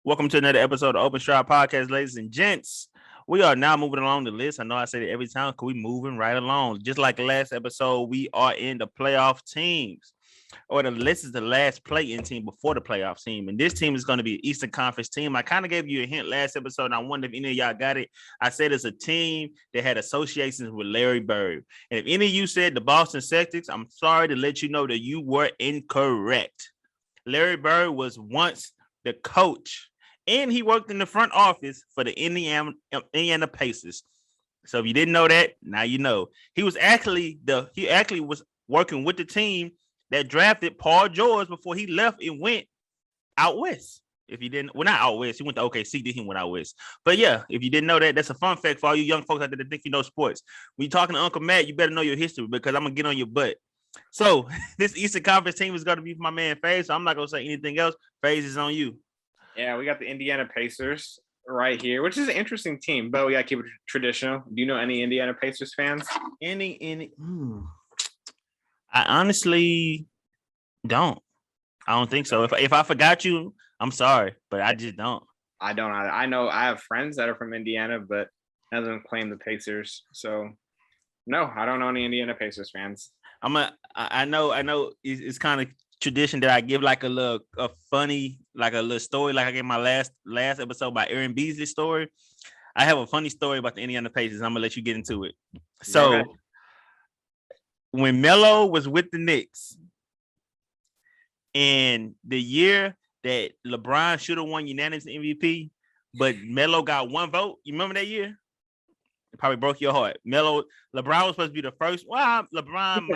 Welcome to another episode of Open Stride Podcast, ladies and gents. We are now moving along the list. I know I say it every time because we moving right along. Just like the last episode, we are in the playoff teams. Or the list is the last play-in team before the playoff team. And this team is going to be an Eastern Conference team. I kind of gave you a hint last episode, and I wonder if any of y'all got it. I said it's a team that had associations with Larry Bird. And if any of you said the Boston Celtics, I'm sorry to let you know that you were incorrect. Larry Bird was once the coach, and he worked in the front office for the Indiana Pacers. So if you didn't know that, now you know. He actually was working with the team that drafted Paul George before he left and went out west. If you didn't, well, not out west, he went to OKC, then he went out west. But yeah, if you didn't know that, that's a fun fact for all you young folks out there that think you know sports. When you're talking to Uncle Matt, you better know your history because I'm gonna get on your butt. So this Eastern Conference team is gonna be my man FaZe. So I'm not gonna say anything else. FaZe is on you. Yeah, we got the Indiana Pacers right here, which is an interesting team, but we got to keep it traditional. Do you know any Indiana Pacers fans? I honestly don't. I don't think so. If I forgot you, I'm sorry, but I just don't. I don't. I know I have friends that are from Indiana, but none of them claim the Pacers. So, no, I don't know any Indiana Pacers fans. I know it's kind of tradition that I give like a funny, like a little story, like I gave my last episode by Aaron Beasley story. I have a funny story about the Indiana Pacers. I'm gonna let you get into it. So when Melo was with the Knicks, and the year that LeBron should have won unanimous MVP, but Melo got one vote. You remember that year? It probably broke your heart. LeBron was supposed to be the first. Well, LeBron,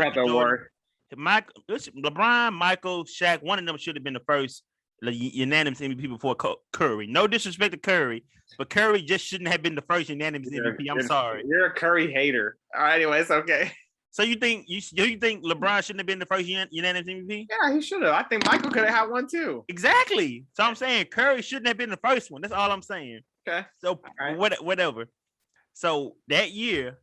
Michael, Shaq, one of them should have been the first unanimous MVP before Curry. No disrespect to Curry, but Curry just shouldn't have been the first unanimous MVP. I'm sorry. You're a Curry hater. Anyways, okay. So you think LeBron shouldn't have been the first unanimous MVP? Yeah, he should have. I think Michael could have had one too. Exactly. So I'm saying Curry shouldn't have been the first one. That's all I'm saying. Okay. So whatever. So that year,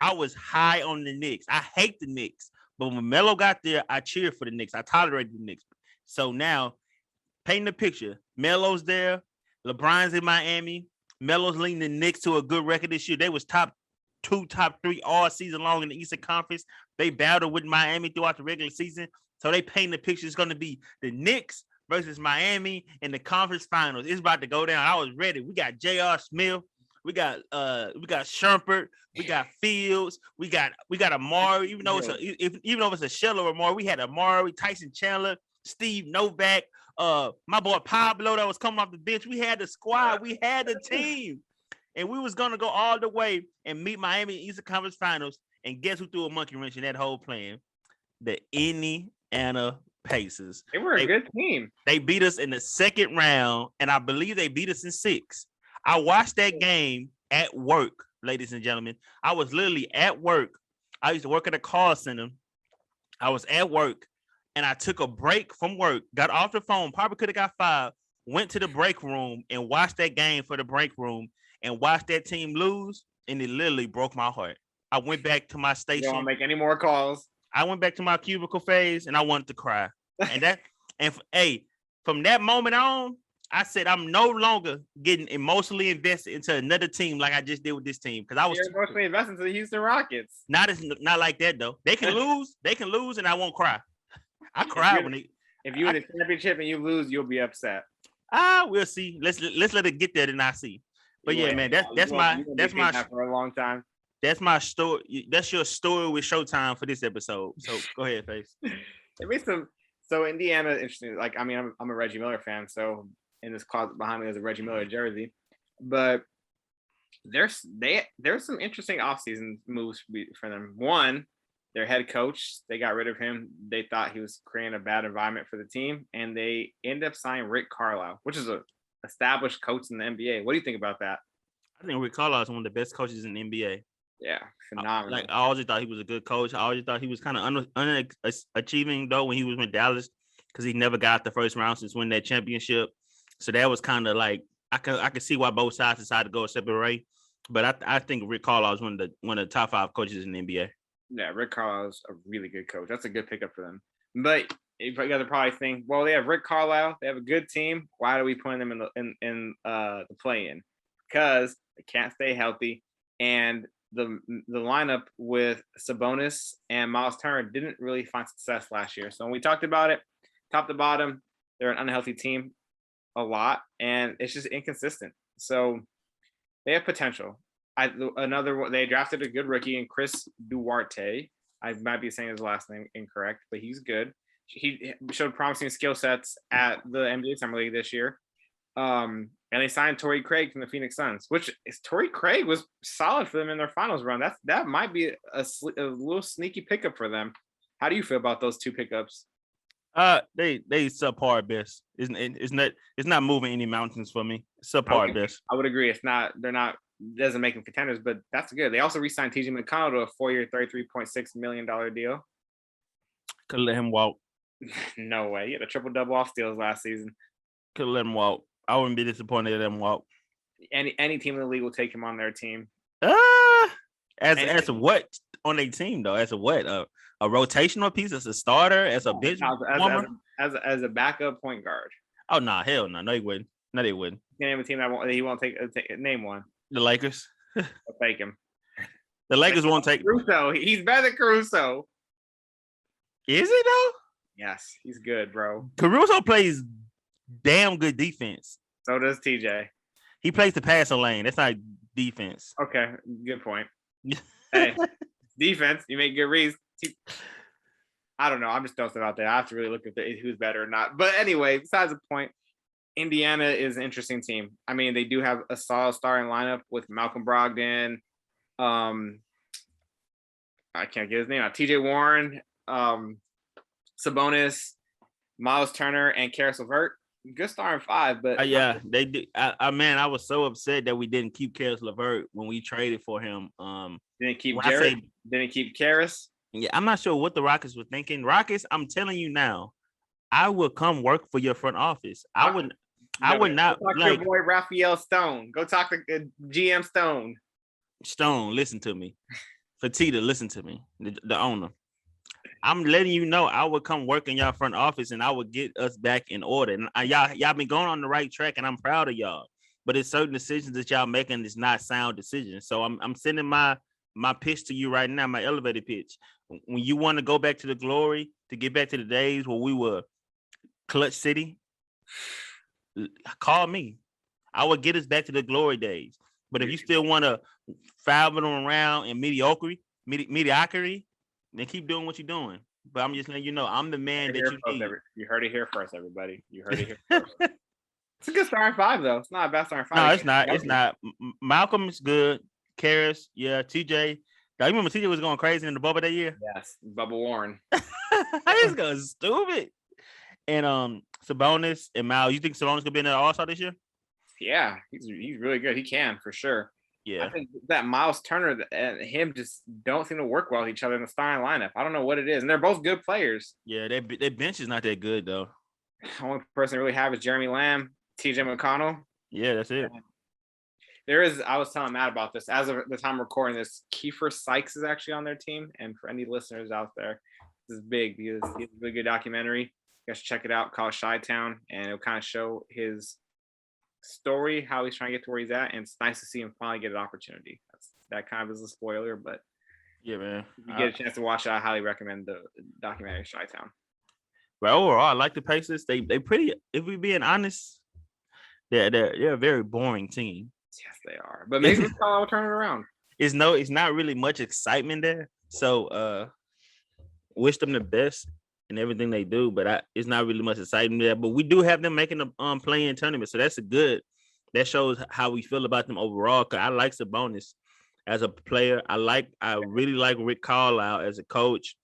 I was high on the Knicks. I hate the Knicks. But when Melo got there, I cheered for the Knicks. I tolerated the Knicks. So now, painting the picture, Melo's there, LeBron's in Miami, Melo's leading the Knicks to a good record this year. They was top 2, top 3 all season long in the Eastern Conference. They battled with Miami throughout the regular season. So they paint the picture. It's going to be the Knicks versus Miami in the conference finals. It's about to go down. I was ready. We got J.R. Smith. We got Shumpert, we got Fields, we got Amari. Even though it's a shell of Amari, we had Amari, Tyson Chandler, Steve Novak, my boy Pablo that was coming off the bench. We had the squad, we had the team, and we was gonna go all the way and meet Miami in Eastern Conference Finals. And guess who threw a monkey wrench in that whole plan? The Indiana Pacers. They were a good team. They beat us in the second round, and I believe they beat us in 6. I watched that game at work, ladies and gentlemen. I was literally at work. I used to work at a call center. I was at work, and I took a break from work, got off the phone, probably could have got fired, went to the break room and watched that game for the break room and watched that team lose, and it literally broke my heart. I went back to my station. You don't make any more calls. I went back to my cubicle phase, and I wanted to cry. From that moment on, I said I'm no longer getting emotionally invested into another team like I just did with this team because I was emotionally invested into the Houston Rockets. Not like that though. They can lose, and I won't cry. I cry if you win a championship and you lose, you'll be upset. We'll see. Let's let it get there, then I see. But man, that's my for a long time. That's my story. That's your story with Showtime for this episode. So go ahead, FaZe. So Indiana, interesting. Like I'm a Reggie Miller fan, so. In this closet behind me, there's a Reggie Miller jersey, but there's some interesting offseason moves for them. One, their head coach, they got rid of him. They thought he was creating a bad environment for the team, and they ended up signing Rick Carlisle, which is a established coach in the NBA. What do you think about that? I think Rick Carlisle is one of the best coaches in the NBA. Yeah, phenomenal. I always thought he was a good coach. I always thought he was kind of unachieving though when he was with Dallas because he never got the first round since winning that championship. So that was kind of like I could see why both sides decided to go a separate way, but I think Rick Carlisle is one of the top 5 coaches in the NBA. Yeah, Rick Carlisle is a really good coach. That's a good pickup for them. But you guys are probably think, well, they have Rick Carlisle, they have a good team. Why are we putting them in the play-in? Because they can't stay healthy, and the lineup with Sabonis and Miles Turner didn't really find success last year. So when we talked about it, top to bottom, they're an unhealthy team a lot, and it's just inconsistent. So they have potential. They drafted a good rookie in Chris Duarte. I might be saying his last name incorrect, but he's good. He showed promising skill sets at the NBA Summer League this year. And they signed Torrey Craig from the Phoenix Suns, which is Torrey Craig was solid for them in their finals run. That might be a little sneaky pickup for them. How do you feel about those two pickups? They subpar at best. It's not moving any mountains for me. Subpar at best. I would agree. They're not doesn't make them contenders, but that's good. They also re-signed TJ McConnell to a 4-year, $33.6 million deal. Could let him walk. No way. He had a triple-double off steals last season. Could let him walk. I wouldn't be disappointed to let him walk. Any team in the league will take him on their team. As a what on a team though? As a what? A rotational piece, as a starter, as a bench warmer? As a backup point guard. Oh no, hell no, they wouldn't. No, they wouldn't. Name a team he won't take. Name one. The Lakers. I'll take him. The Lakers won't take Caruso. He's better than Caruso. Is he though? Yes, he's good, bro. Caruso plays damn good defense. So does TJ. He plays the passing lane. That's not defense. Okay, good point. Hey, defense, you make good reads. I don't know. I'm just dosing out there. I have to really look at who's better or not. But anyway, besides the point, Indiana is an interesting team. I mean, they do have a solid starting lineup with Malcolm Brogdon. I can't get his name out. TJ Warren, Sabonis, Miles Turner, and Karis LeVert. Good starting five, but yeah, they did. Man, I was so upset that we didn't keep Karis LeVert when we traded for him. Didn't keep Jared. Didn't keep Karis. Yeah, I'm not sure what the Rockets were thinking. Rockets, I'm telling you now, I will come work for your front office. I would not. Go talk to your boy Raphael Stone. Go talk to GM Stone. Stone, listen to me. Fatita, listen to me. The owner. I'm letting you know I would come work in y'all front office and I would get us back in order. And y'all been going on the right track, and I'm proud of y'all. But it's certain decisions that y'all making is not sound decisions. So I'm sending my pitch to you right now, my elevator pitch. When you want to go back to the glory, to get back to the days where we were Clutch City, call me. I would get us back to the glory days. But if you still want to foul them around in mediocrity, then keep doing what you're doing. But I'm just letting you know, I'm the man that you need. You heard it here first, everybody. You heard it here first. It's a good starting five, though. It's not a bad starting five. No, it's not. It's not. Malcolm is good. Karis, yeah. TJ. I remember TJ was going crazy in the bubble that year. Yes, Bubba Warren. He's going stupid. And Sabonis and Miles. You think Sabonis could be in the All-Star this year? Yeah, he's really good. He can for sure. Yeah, I think that Miles Turner and him just don't seem to work well with each other in the starting lineup. I don't know what it is, and they're both good players. Yeah, their bench is not that good though. The only person I really have is Jeremy Lamb, TJ McConnell. Yeah, that's it. I was telling Matt about this. As of the time recording this, Kiefer Sykes is actually on their team. And for any listeners out there, this is big because he's a really good documentary. You guys should check it out, called Chi-Town, and it'll kind of show his story, how he's trying to get to where he's at. And it's nice to see him finally get an opportunity. That kind of is a spoiler, but yeah, man. If you get a chance to watch it, I highly recommend the documentary Chi-Town. But overall, I like the Pacers. They pretty, if we're being honest, they're a very boring team. Yes, they are. But maybe we'll turn it around. It's not really much excitement there. So wish them the best in everything they do, but it's not really much excitement there. But we do have them making a play-in tournament. So that's that shows how we feel about them overall. Cause I like Sabonis as a player. I really like Rick Carlisle as a coach.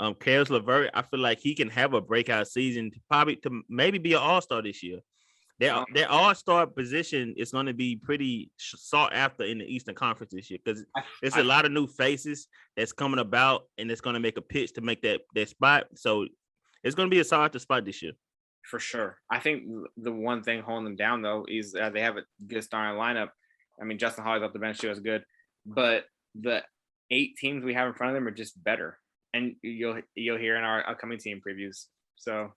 Karis LeVert, I feel like he can have a breakout season to maybe be an all-star this year. Their all-star position is going to be pretty sought after in the Eastern Conference this year because there's a lot of new faces that's coming about, and it's going to make a pitch to make that spot. So it's going to be a sought after spot this year. For sure. I think the one thing holding them down, though, is they have a good starting lineup. I mean, Justin Holiday off the bench too is good, but the 8 teams we have in front of them are just better. And you'll hear in our upcoming team previews. So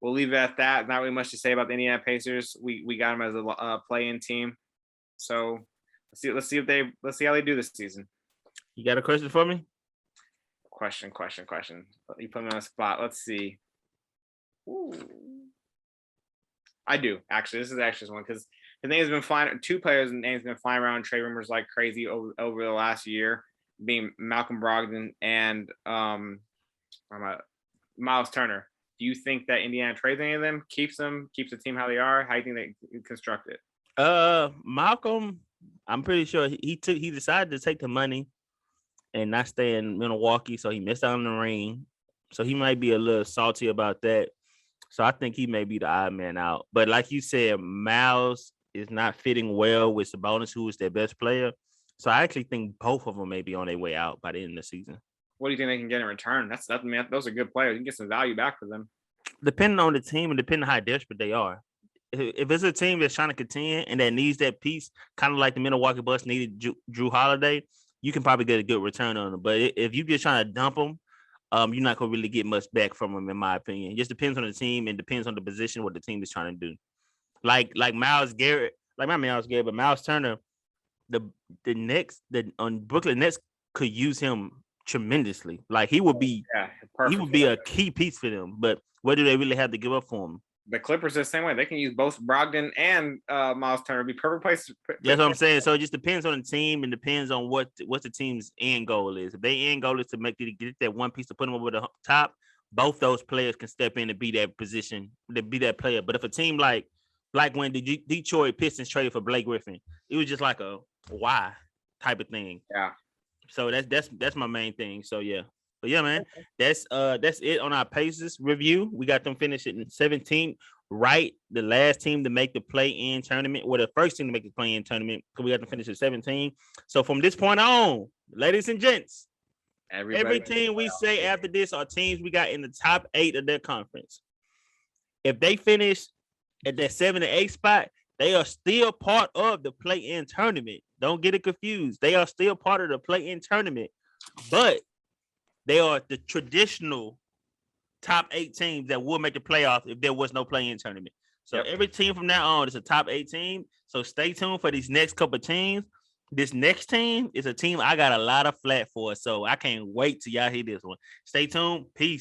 we'll leave it at that. Not really much to say about the Indiana Pacers. We got them as a play-in team. So let's see how they do this season. You got a question for me? Question. You put me on the spot. Let's see. Ooh. I do actually. This is actually one because the name's been flying. Two players' names been flying around trade rumors like crazy over the last year, being Malcolm Brogdon and Miles Turner. Do you think that Indiana trades any of them, keeps the team how they are? How do you think they construct it? Malcolm, I'm pretty sure he decided to take the money and not stay in Milwaukee, so he missed out on the ring. So he might be a little salty about that. So I think he may be the odd man out. But like you said, Miles is not fitting well with Sabonis, who is their best player. So I actually think both of them may be on their way out by the end of the season. What do you think they can get in return? That's nothing, man. Those are good players. You can get some value back for them. Depending on the team and depending on how desperate they are. If it's a team that's trying to contend and that needs that piece, kind of like the Milwaukee Bucks needed Drew Holiday, you can probably get a good return on them. But if you're just trying to dump them, you're not going to really get much back from them, in my opinion. It just depends on the team and depends on the position, what the team is trying to do. Like Myles Garrett, like not Myles Garrett, but Miles Turner, the Brooklyn Nets could use him tremendously. Like he would be a key piece for them. But what do they really have to give up for him? The Clippers are the same way. They can use both Brogdon and Miles Turner. It'd be perfect place. That's what I'm saying. So it just depends on the team and depends on what the team's end goal is. If their end goal is to get that one piece to put them over the top, both those players can step in and be that position, to be that player. But if a team like when the Detroit Pistons traded for Blake Griffin, it was just like a why type of thing. Yeah. So that's my main thing. So yeah. But yeah, man, that's it on our Pacers review. We got them finished in 17th, right? The last team to make the play-in tournament, or the first team to make the play-in tournament, because we got them finished at 17. So from this point on, ladies and gents, every team we say after this are teams we got in the top 8 of their conference. If they finish at that 7 or 8 spot, they are still part of the play-in tournament. Don't get it confused. They are still part of the play-in tournament, but they are the traditional top 8 teams that will make the playoffs if there was no play-in tournament. So every team from now on is a top 8 team. So stay tuned for these next couple of teams. This next team is a team I got a lot of flat for. So I can't wait till y'all hear this one. Stay tuned. Peace.